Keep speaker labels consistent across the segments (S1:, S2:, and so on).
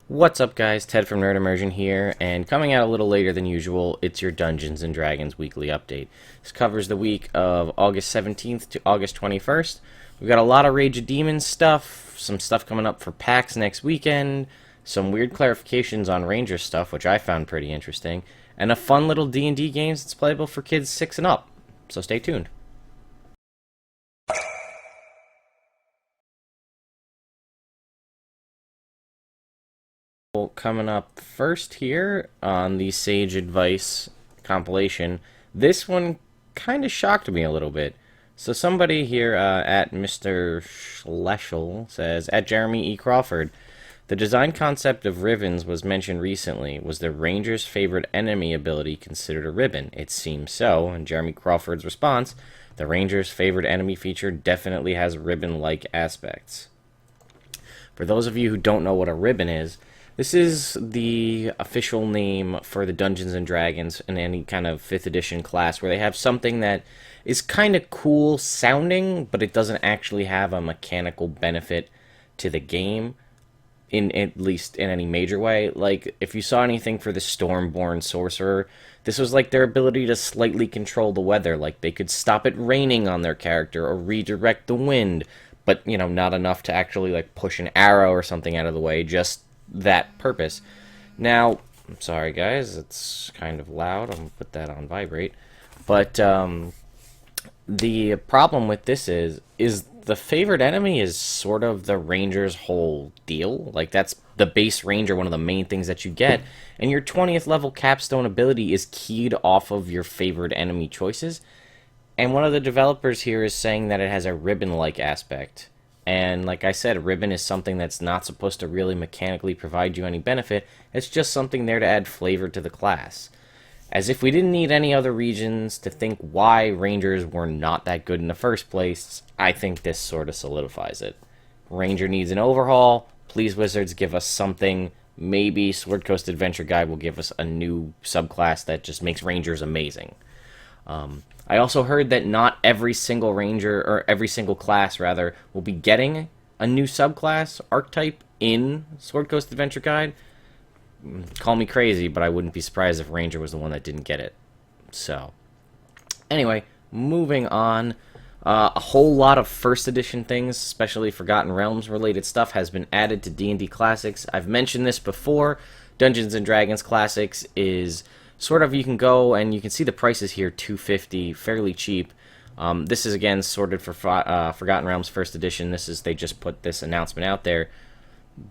S1: What's up, guys? Ted from Immersion here, and coming out a little later than usual, it's your Dungeons & Dragons weekly update. This covers the week of August 17th to August 21st. We've got a lot of Rage of Demons stuff, some stuff coming up for PAX next weekend, some weird clarifications on Ranger stuff, which I found pretty interesting, and a fun little D&D games that's playable for kids 6 and up. So stay tuned. Coming up first here on the Sage Advice compilation, this one kind of shocked me a little bit. So somebody here at Mr. Schleschel says, at Jeremy E. Crawford, the design concept of ribbons was mentioned recently. Was the Ranger's favorite enemy ability considered a ribbon? It seems so. And Jeremy Crawford's response, the Ranger's favorite enemy feature definitely has ribbon-like aspects. For those of you who don't know what a ribbon is, this is the official name for the Dungeons & Dragons in any kind of 5th edition class, where they have something that is kind of cool sounding, but it doesn't actually have a mechanical benefit to the game, at least in any major way. Like, if you saw anything for the Stormborn Sorcerer, this was like their ability to slightly control the weather. Like, they could stop it raining on their character or redirect the wind, but, you know, not enough to actually, like, push an arrow or something out of the way, just that purpose. Now, I'm sorry guys, it's kind of loud. I'm gonna put that on vibrate. But the problem with this is the favorite enemy is sort of the Ranger's whole deal. Like, that's the base Ranger, one of the main things that you get, and your 20th level capstone ability is keyed off of your favorite enemy choices. And one of the developers here is saying that it has a ribbon-like aspect. And like I said, a ribbon is something that's not supposed to really mechanically provide you any benefit. It's just something there to add flavor to the class. As if we didn't need any other reasons to think why Rangers were not that good in the first place, I think this sort of solidifies it. Ranger needs an overhaul. Please, Wizards, give us something. Maybe Sword Coast Adventure Guide will give us a new subclass that just makes Rangers amazing. I also heard that not every single Ranger, or every single class, rather, will be getting a new subclass archetype in Sword Coast Adventure Guide. Call me crazy, but I wouldn't be surprised if Ranger was the one that didn't get it. So, anyway, moving on. A whole lot of first edition things, especially Forgotten Realms related stuff, has been added to D&D Classics. I've mentioned this before. Dungeons & Dragons Classics is sort of, you can go and you can see the prices here, $250, fairly cheap. This is again sorted for Forgotten Realms First Edition. They just put this announcement out there.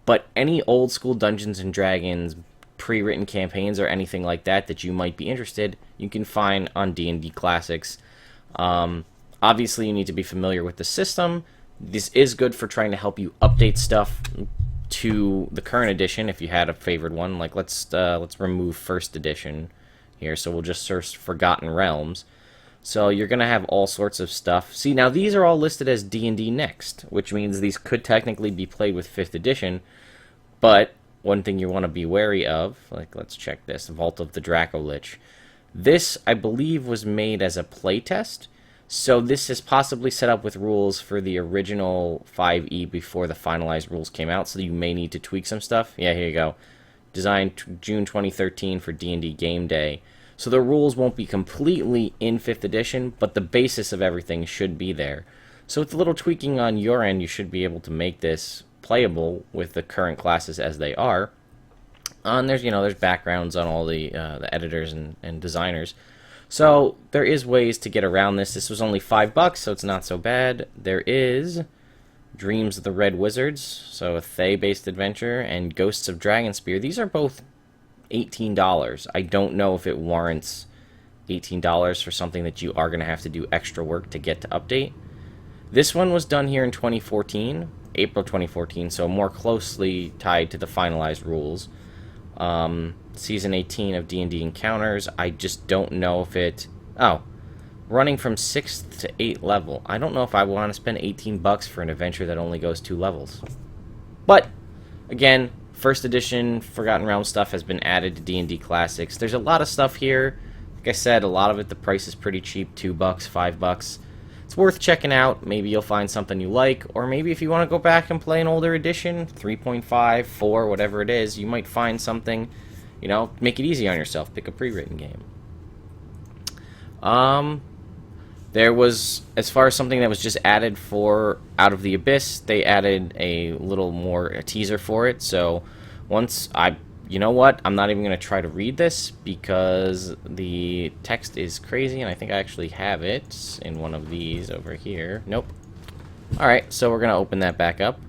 S1: But any old school Dungeons and Dragons pre-written campaigns or anything like that that you might be interested, you can find on D&D Classics. Obviously, you need to be familiar with the system. This is good for trying to help you update stuff to the current edition if you had a favored one. Like, let's remove First Edition here, so we'll just search Forgotten Realms. So you're gonna have all sorts of stuff. See, now these are all listed as D&D Next, which means these could technically be played with 5th edition. But one thing you want to be wary of, like, let's check this, Vault of the Dracolich. This, I believe, was made as a playtest. So this is possibly set up with rules for the original 5e before the finalized rules came out, so you may need to tweak some stuff. Yeah, here you go. Designed June 2013 for D&D Game Day. So the rules won't be completely in 5th edition, but the basis of everything should be there. So with a little tweaking on your end, you should be able to make this playable with the current classes as they are. And there's backgrounds on all the editors and designers. So there is ways to get around this. This was only $5, so it's not so bad. There is Dreams of the Red Wizards, so a Thay-based adventure, and Ghosts of Dragonspear. These are both $18. I don't know if it warrants $18 for something that you are going to have to do extra work to get to update. This one was done here in 2014, April 2014, so more closely tied to the finalized rules. Season 18 of D&D Encounters. I just don't know if it... Oh, running from 6th to 8th level. I don't know if I want to spend $18 for an adventure that only goes 2 levels. But, again, First Edition Forgotten Realms stuff has been added to D&D Classics. There's a lot of stuff here. Like I said, a lot of it, the price is pretty cheap, $2, $5. It's it's worth checking out. Maybe you'll find something you like, or maybe if you want to go back and play an older edition, 3.5, 4, whatever it is, you might find something, you know, make it easy on yourself. Pick a pre-written game. There was, as far as something that was just added for Out of the Abyss, they added a little more a teaser for it. So once you know what, I'm not even going to try to read this because the text is crazy, and I think I actually have it in one of these over here. Nope. Alright, so we're going to open that back up.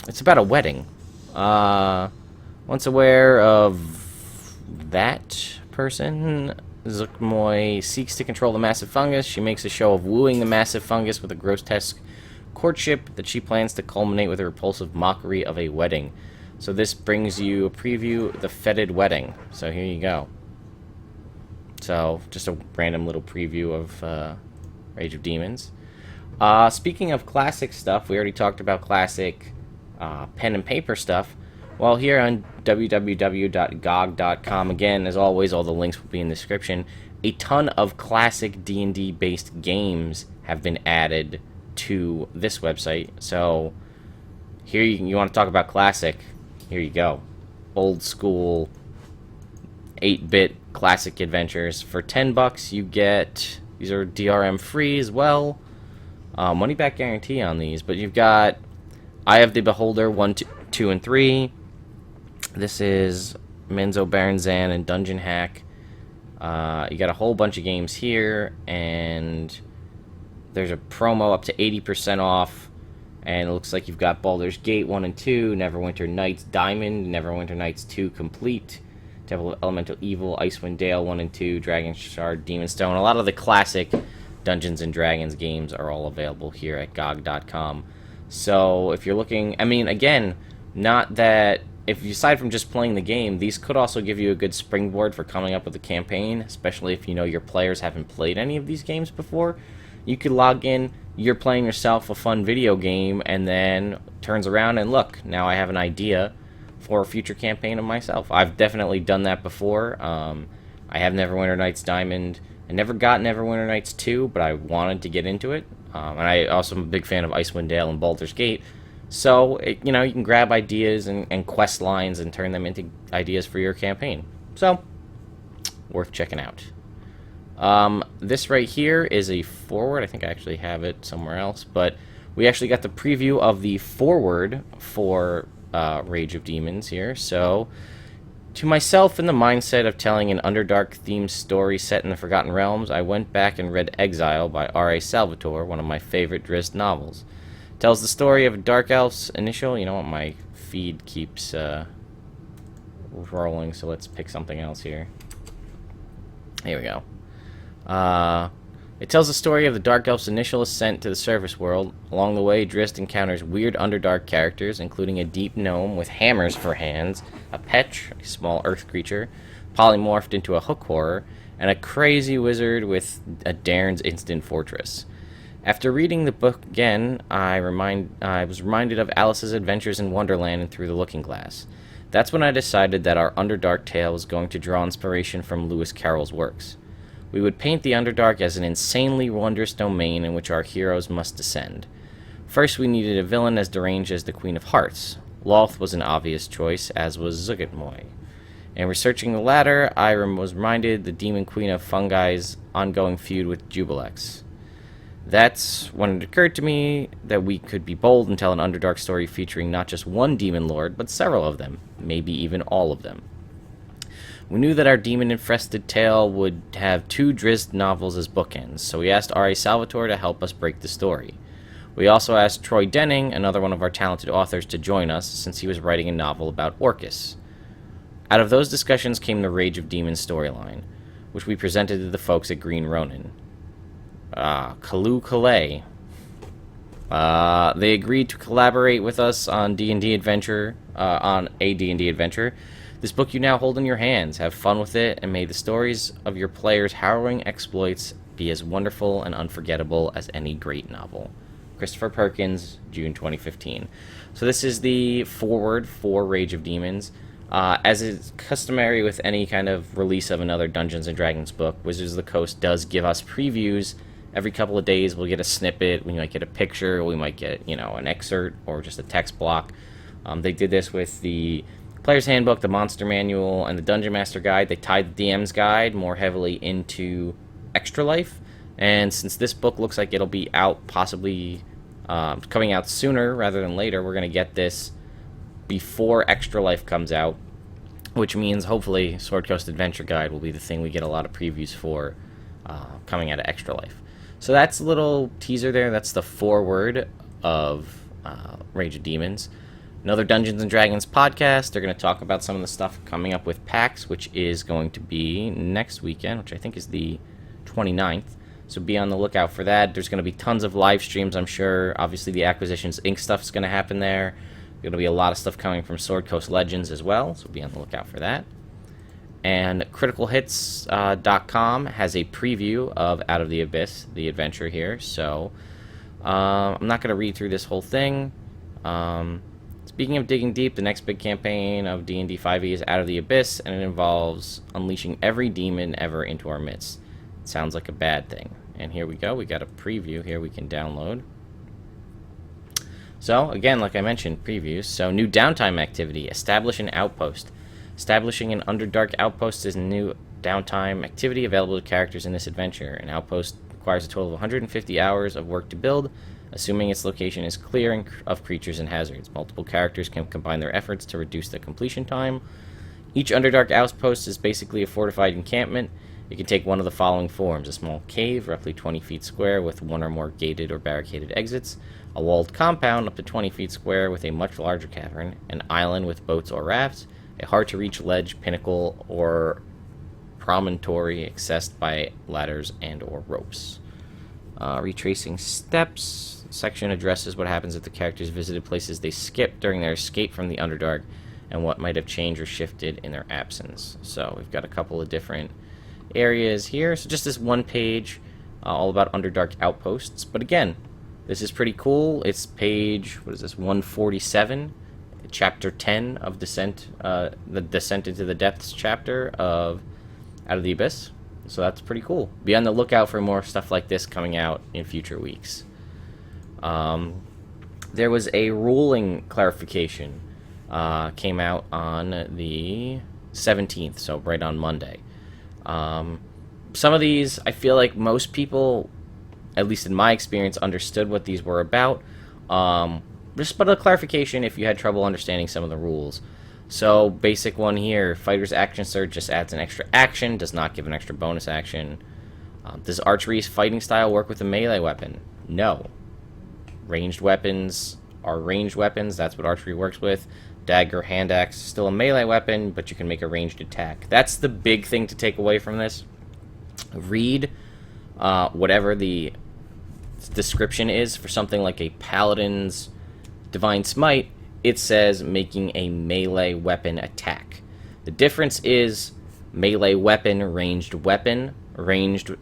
S1: It's about a wedding. Once aware of that person, Zuggtmoy seeks to control the massive fungus. She makes a show of wooing the massive fungus with a grotesque courtship that she plans to culminate with a repulsive mockery of a wedding. So this brings you a preview, The Fetid Wedding. So here you go. So just a random little preview of Rage of Demons. Speaking of classic stuff, we already talked about classic pen and paper stuff. Well, here on www.gog.com, again, as always, all the links will be in the description, a ton of classic D&D based games have been added to this website. So here you want to talk about classic, here you go. Old school 8-bit classic adventures. For $10 you get, these are DRM free as well. Money back guarantee on these, but you've got Eye of the Beholder 1, 2, and 3. This is Menzo Baranzan and Dungeon Hack. You got a whole bunch of games here, and there's a promo up to 80% off. And it looks like you've got Baldur's Gate 1 and 2, Neverwinter Nights Diamond, Neverwinter Nights 2 Complete, Temple of Elemental Evil, Icewind Dale 1 and 2, Dragon Shard, Demon's Stone. A lot of the classic Dungeons and Dragons games are all available here at GOG.com. So if you're looking, I mean, again, not that, if you, aside from just playing the game, these could also give you a good springboard for coming up with a campaign, especially if you know your players haven't played any of these games before. You could log in, you're playing yourself a fun video game, and then turns around and look, now I have an idea for a future campaign of myself. I've definitely done that before. I have Neverwinter Nights Diamond. I never got Neverwinter Nights 2, but I wanted to get into it. And I also am a big fan of Icewind Dale and Baldur's Gate. So, you know, you can grab ideas and quest lines and turn them into ideas for your campaign. So, worth checking out. This right here is a forward. I think I actually have it somewhere else. But we actually got the preview of the forward for Rage of Demons here. So, to myself, in the mindset of telling an Underdark-themed story set in the Forgotten Realms, I went back and read Exile by R.A. Salvatore, one of my favorite Drizzt novels. Tells the story of a Dark Elf's initial... You know what, my feed keeps rolling, so let's pick something else here. Here we go. It tells the story of the Dark Elf's initial ascent to the surface world. Along the way, Drizzt encounters weird Underdark characters, including a deep gnome with hammers for hands, a Petch, a small earth creature, polymorphed into a hook horror, and a crazy wizard with a Daern's instant fortress. After reading the book again, I was reminded of Alice's adventures in Wonderland and Through the Looking Glass. That's when I decided that our Underdark tale was going to draw inspiration from Lewis Carroll's works. We would paint the Underdark as an insanely wondrous domain in which our heroes must descend. First, we needed a villain as deranged as the Queen of Hearts. Lolth was an obvious choice, as was Zuggtmoy. In researching the latter, I was reminded the Demon Queen of Fungi's ongoing feud with Jubilex. That's when it occurred to me that we could be bold and tell an Underdark story featuring not just one Demon Lord, but several of them, maybe even all of them. We knew that our demon-infested tale would have 2 Drizzt novels as bookends, so we asked R.A. Salvatore to help us break the story. We also asked Troy Denning, another one of our talented authors, to join us, since he was writing a novel about Orcus. Out of those discussions came the Rage of Demons storyline, which we presented to the folks at Green Ronin. Kalu Kalay. They agreed to collaborate with us on D&D adventure, on a D&D adventure. This book you now hold in your hands. Have fun with it, and may the stories of your players' harrowing exploits be as wonderful and unforgettable as any great novel. Christopher Perkins, June 2015. So this is the forward for Rage of Demons. As is customary with any kind of release of another Dungeons & Dragons book, Wizards of the Coast does give us previews Every couple of days, we'll get a snippet. We might get a picture. We might get, an excerpt or just a text block. They did this with the Player's Handbook, the Monster Manual, and the Dungeon Master Guide. They tied the DM's Guide more heavily into Extra Life. And since this book looks like it'll be out possibly coming out sooner rather than later, we're going to get this before Extra Life comes out, which means hopefully Sword Coast Adventure Guide will be the thing we get a lot of previews for coming out of Extra Life. So that's a little teaser there. That's the foreword of Rage of Demons. Another Dungeons & Dragons podcast. They're going to talk about some of the stuff coming up with PAX, which is going to be next weekend, which I think is the 29th. So be on the lookout for that. There's going to be tons of live streams, I'm sure. Obviously, the Acquisitions Inc. stuff is going to happen there. There's going to be a lot of stuff coming from Sword Coast Legends as well, so be on the lookout for that. And CriticalHits.com has a preview of Out of the Abyss, the adventure here. So I'm not going to read through this whole thing. Speaking of digging deep, the next big campaign of D&D 5e is Out of the Abyss, and it involves unleashing every demon ever into our midst. It sounds like a bad thing. And here we go. We got a preview here we can download. So, again, like I mentioned, previews. So, new downtime activity. Establish an outpost. Establishing an Underdark outpost is a new downtime activity available to characters in this adventure. An outpost requires a total of 150 hours of work to build, assuming its location is clear of creatures and hazards. Multiple characters can combine their efforts to reduce the completion time. Each Underdark outpost is basically a fortified encampment. It can take one of the following forms: a small cave, roughly 20 feet square, with one or more gated or barricaded exits, a walled compound up to 20 feet square with a much larger cavern, an island with boats or rafts, a hard-to-reach ledge, pinnacle, or promontory accessed by ladders and or ropes. Retracing steps. Section addresses what happens if the characters visited places they skipped during their escape from the Underdark, and what might have changed or shifted in their absence. So we've got a couple of different areas here. So just this one page, all about Underdark outposts. But again, this is pretty cool. It's page, 147, chapter 10 of Descent, the Descent into the Depths chapter of Out of the Abyss. So that's pretty cool. Be on the lookout for more stuff like this coming out in future weeks. There was a ruling clarification, came out on the 17th, so right on Monday. Some of these, I feel like most people, at least in my experience, understood what these were about. Just but a clarification if you had trouble understanding some of the rules. So, basic one here, Fighter's Action Surge just adds an extra action, does not give an extra bonus action. Does Archery's fighting style work with a melee weapon? No. Ranged weapons are ranged weapons, that's what Archery works with. Dagger, hand axe, still a melee weapon, but you can make a ranged attack. That's the big thing to take away from this. Read whatever the description is for something like a Paladin's Divine Smite. It says making a melee weapon attack. The difference is melee weapon, ranged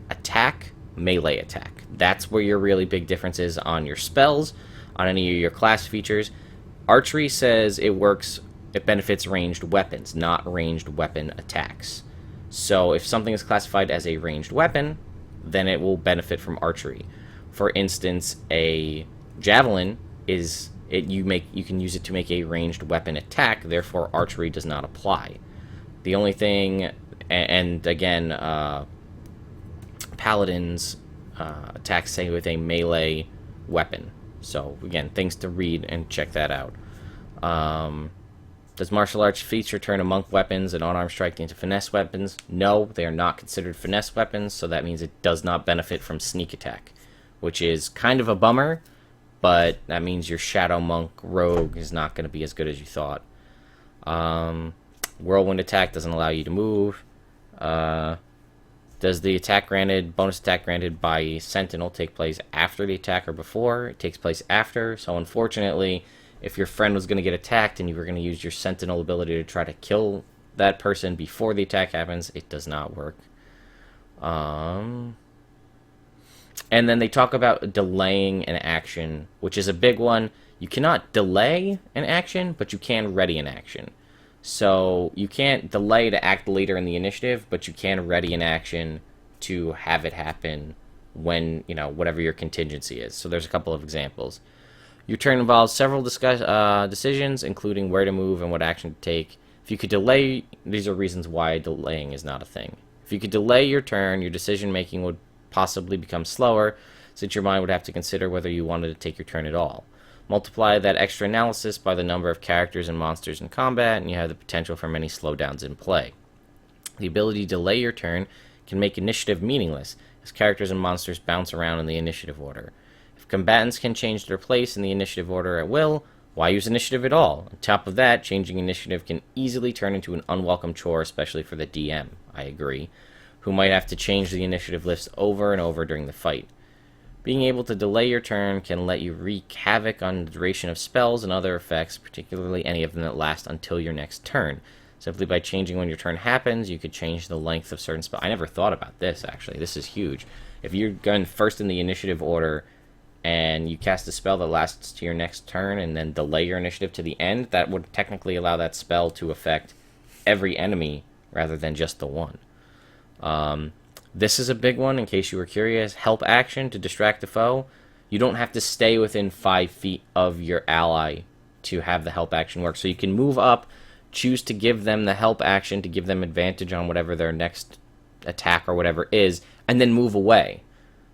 S1: attack, melee attack. That's where your really big difference is on your spells, on any of your class features. Archery says it benefits ranged weapons, not ranged weapon attacks. So if something is classified as a ranged weapon, then it will benefit from archery. For instance, a javelin you can use it to make a ranged weapon attack, therefore archery does not apply. The only thing, and again, paladins attacks say with a melee weapon. So again, things to read and check that out. Does martial arts feature turn a monk weapons and unarmed strike into finesse weapons? No, they are not considered finesse weapons, so that means it does not benefit from sneak attack, which is kind of a bummer, but that means your shadow monk rogue is not going to be as good as you thought. Whirlwind attack doesn't allow you to move. Does the bonus attack granted by Sentinel take place after the attack or before? It takes place after, so unfortunately, if your friend was going to get attacked and you were going to use your Sentinel ability to try to kill that person before the attack happens, it does not work. And then they talk about delaying an action, which is a big one. You cannot delay an action, but you can ready an action. So you can't delay to act later in the initiative, but you can ready an action to have it happen when, whatever your contingency is. So there's a couple of examples. Your turn involves several decisions, including where to move and what action to take. If you could delay, these are reasons why delaying is not a thing. If you could delay your turn, your decision making would possibly become slower, since your mind would have to consider whether you wanted to take your turn at all. Multiply that extra analysis by the number of characters and monsters in combat, and you have the potential for many slowdowns in play. The ability to delay your turn can make initiative meaningless, as characters and monsters bounce around in the initiative order. If combatants can change their place in the initiative order at will, why use initiative at all? On top of that, changing initiative can easily turn into an unwelcome chore, especially for the DM, I agree, who might have to change the initiative lists over and over during the fight. Being able to delay your turn can let you wreak havoc on the duration of spells and other effects, particularly any of them that last until your next turn. Simply by changing when your turn happens, you could change the length of certain spells. I never thought about this, actually. This is huge. If you're going first in the initiative order and you cast a spell that lasts to your next turn and then delay your initiative to the end, that would technically allow that spell to affect every enemy rather than just the one. This is a big one, in case you were curious. Help action to distract the foe. You don't have to stay within 5 feet of your ally to have the help action work. So you can move up, choose to give them the help action to give them advantage on whatever their next attack or whatever is, and then move away.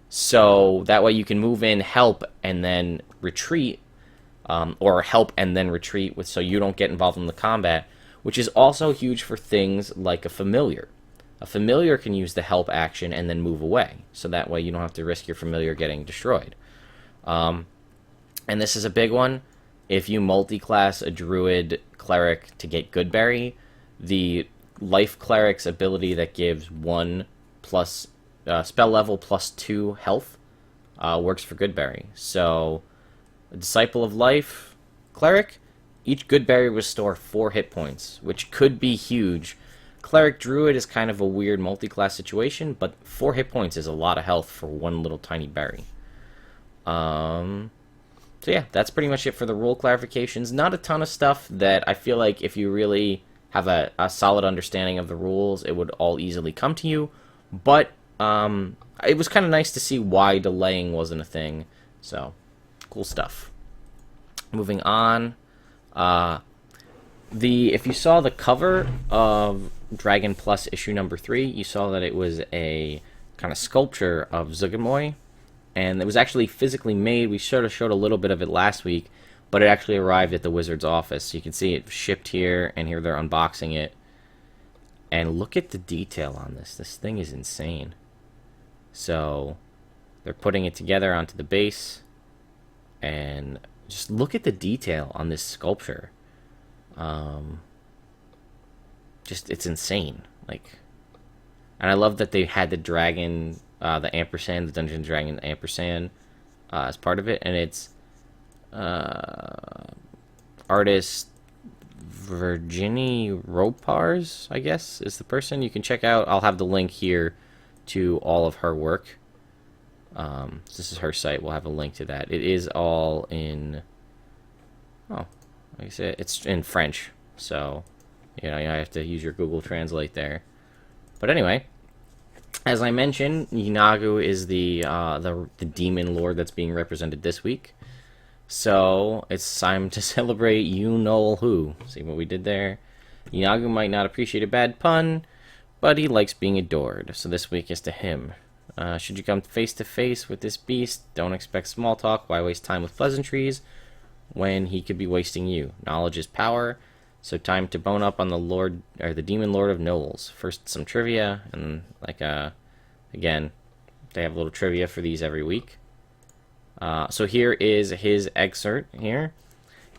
S1: So that way you can move in, help, and then retreat, or help and then retreat, so you don't get involved in the combat, which is also huge for things like a familiar. A familiar can use the help action and then move away, so that way you don't have to risk your familiar getting destroyed. And this is a big one. If you multi-class a druid cleric to get Goodberry, the life cleric's ability that gives 1 plus spell level plus 2 health works for Goodberry. So, a Disciple of Life cleric, each Goodberry will restore 4 hit points, which could be huge. Cleric Druid is kind of a weird multi-class situation, but 4 hit points is a lot of health for one little tiny berry. So yeah, that's pretty much it for the rule clarifications. Not a ton of stuff that I feel like if you really have a solid understanding of the rules, it would all easily come to you. But it was kind of nice to see why delaying wasn't a thing. So, cool stuff. Moving on. If you saw the cover of Dragon Plus issue number 3, you saw that it was a kind of sculpture of Zuggtmoy, and it was actually physically made. We sort of showed a little bit of it last week, but it actually arrived at the Wizard's office. You can see it shipped here, and here they're unboxing it. And look at the detail on this. This thing is insane. So, they're putting it together onto the base, and just look at the detail on this sculpture. It's insane. And I love that they had the dragon, the ampersand, the Dungeon Dragon ampersand, as part of it, and it's artist Virginie Ropars, I guess, is the person. You can check out. I'll have the link here to all of her work. This is her site. We'll have a link to that. It is all in. Oh, like I said, it's in French, so you have to use your Google Translate there. But anyway, as I mentioned, Yeenoghu is the demon lord that's being represented this week. So it's time to celebrate Yeenoghu. See what we did there? Yeenoghu might not appreciate a bad pun, but he likes being adored. So this week is to him. Should you come face to face with this beast, don't expect small talk. Why waste time with pleasantries when he could be wasting you? Knowledge is power. So time to bone up on the demon lord of Knowles. First some trivia, and again, they have a little trivia for these every week. So here is his excerpt here.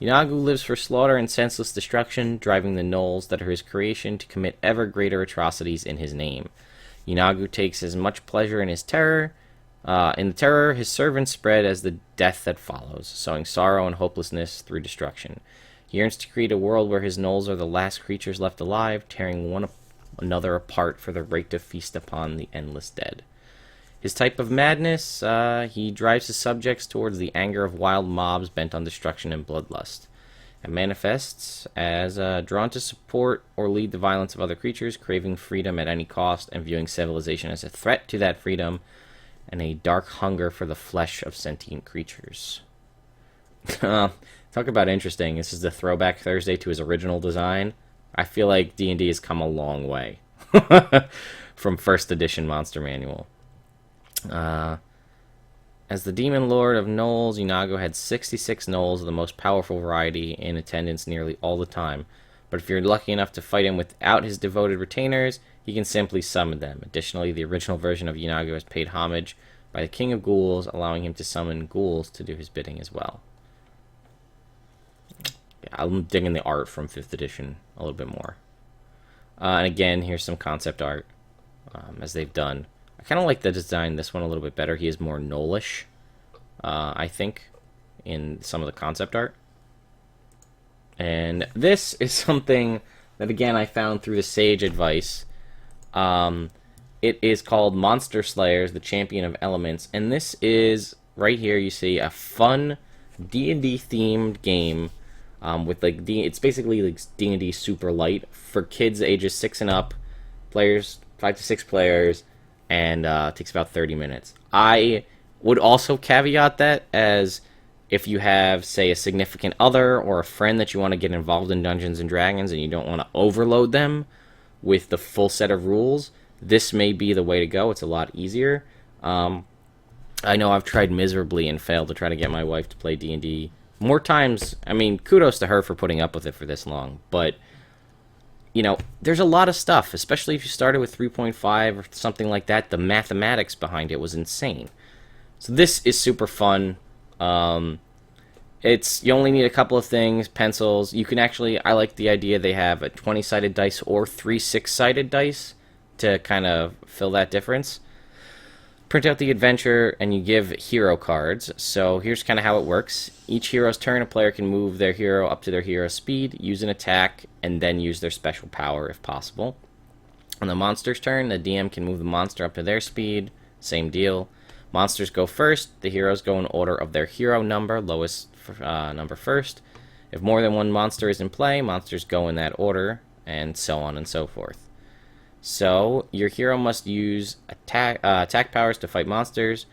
S1: Yeenoghu lives for slaughter and senseless destruction, driving the gnolls that are his creation to commit ever greater atrocities in his name. Yeenoghu takes as much pleasure in his terror, in the terror his servants spread as the death that follows, sowing sorrow and hopelessness through destruction. He yearns to create a world where his gnolls are the last creatures left alive, tearing one another apart for the right to feast upon the endless dead. His type of madness, he drives his subjects towards the anger of wild mobs bent on destruction and bloodlust. It manifests as drawn to support or lead the violence of other creatures, craving freedom at any cost, and viewing civilization as a threat to that freedom. and a dark hunger for the flesh of sentient creatures. Talk about interesting. This is the throwback Thursday to his original design. I feel like D&D has come a long way from first edition Monster Manual. As the Demon Lord of Gnolls, Yeenoghu had 66 Gnolls of the most powerful variety in attendance nearly all the time. But if you're lucky enough to fight him without his devoted retainers, he can simply summon them. Additionally, the original version of Yeenoghu is paid homage by the King of Ghouls, allowing him to summon ghouls to do his bidding as well. Yeah, I'm digging the art from 5th edition a little bit more. And again, here's some concept art as they've done. I kind of like the design, this one a little bit better. He is more Gnollish, I think, in some of the concept art. And this is something that, again, I found through the Sage advice. It is called Monster Slayers, the Champion of Elements. And this is, right here, you see, a fun D&D themed game with, like, it's basically like D&D super light for kids ages 6 and up, players, 5 to 6 players, and takes about 30 minutes. I would also caveat that as if you have, say, a significant other or a friend that you want to get involved in Dungeons & Dragons and you don't want to overload them with the full set of rules, this may be the way to go. It's a lot easier. I know I've tried miserably and failed to try to get my wife to play D&D more times. I mean, kudos to her for putting up with it for this long, but you know, there's a lot of stuff, especially if you started with 3.5 or something like that. The mathematics behind it was insane. So this is super fun. You only need a couple of things, pencils. You can actually, I like the idea they have a 20-sided dice or 3 6-sided dice to kind of fill that difference. Print out the adventure, and you give hero cards. So here's kind of how it works. Each hero's turn, a player can move their hero up to their hero speed, use an attack, and then use their special power if possible. On the monster's turn, the DM can move the monster up to their speed. Same deal. Monsters go first. The heroes go in order of their hero number, lowest number first. If more than one monster is in play, monsters go in that order, and so on and so forth. So, your hero must use attack powers to fight monsters.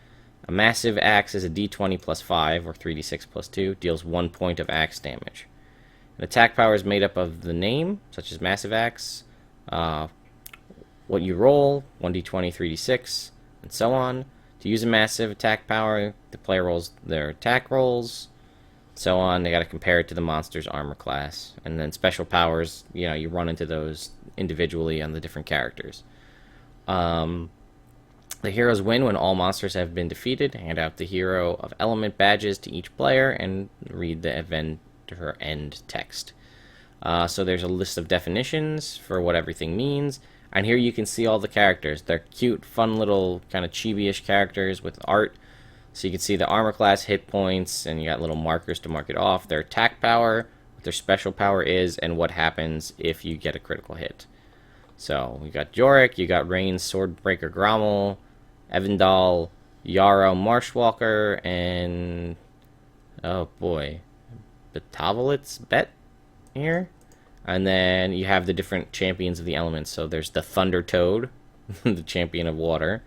S1: A massive axe is a d20 plus 5, or 3d6 plus 2, deals 1 point of axe damage. An attack power is made up of the name, such as massive axe, what you roll, 1d20, 3d6, and so on. To use a massive attack power, the player rolls their attack rolls, so on. They got to compare it to the monster's armor class. And then special powers, you know, you run into those individually on the different characters. The heroes win when all monsters have been defeated. Hand out the Hero of Element badges to each player and read the adventure end text. So there's a list of definitions for what everything means. And here you can see all the characters. They're cute, fun little kind of chibi-ish characters with art. So you can see the armor class, hit points, and you got little markers to mark it off. Their attack power, what their special power is, and what happens if you get a critical hit. So you got Jorik, you got Rain's Swordbreaker Grommel, Evandal, Yarrow Marshwalker, and oh boy, Betavolit's Bet here. And then you have the different champions of the elements. So there's the Thunder Toad, the champion of water.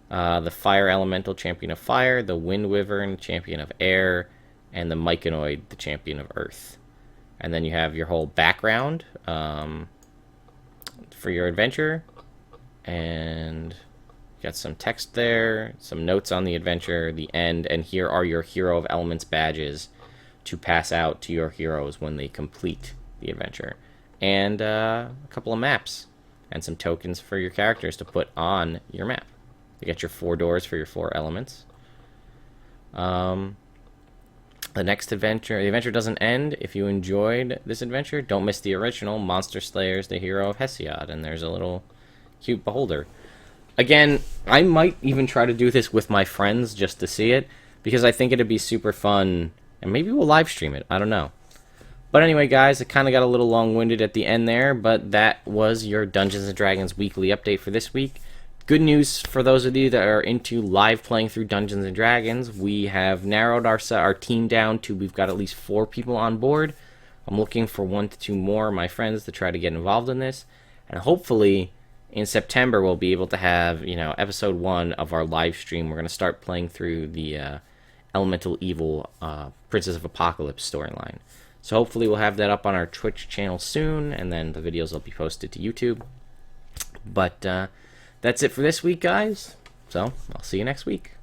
S1: The Fire Elemental, champion of fire. The Wind Wyvern, champion of air. And the Myconoid, the champion of earth. And then you have your whole background for your adventure. And you got some text there, some notes on the adventure, the end. And here are your Hero of Elements badges to pass out to your heroes when they complete the adventure, and a couple of maps and some tokens for your characters to put on your map. You got your 4 doors for your 4 elements. The next adventure, the adventure doesn't end. If you enjoyed this adventure, don't miss the original Monster Slayers, the Hero of Hesiod, and there's a little cute beholder. Again, I might even try to do this with my friends just to see it, because I think it'd be super fun, and maybe we'll live stream it. I don't know. But anyway, guys, it kind of got a little long-winded at the end there, but that was your Dungeons & Dragons weekly update for this week. Good news for those of you that are into live playing through Dungeons & Dragons. We have narrowed our team down to we've got at least 4 people on board. I'm looking for 1 to 2 more of my friends to try to get involved in this. And hopefully, in September we'll be able to have, you know, episode 1 of our live stream. We're going to start playing through the Elemental Evil Princess of Apocalypse storyline. So hopefully we'll have that up on our Twitch channel soon, and then the videos will be posted to YouTube. But that's it for this week, guys. So I'll see you next week.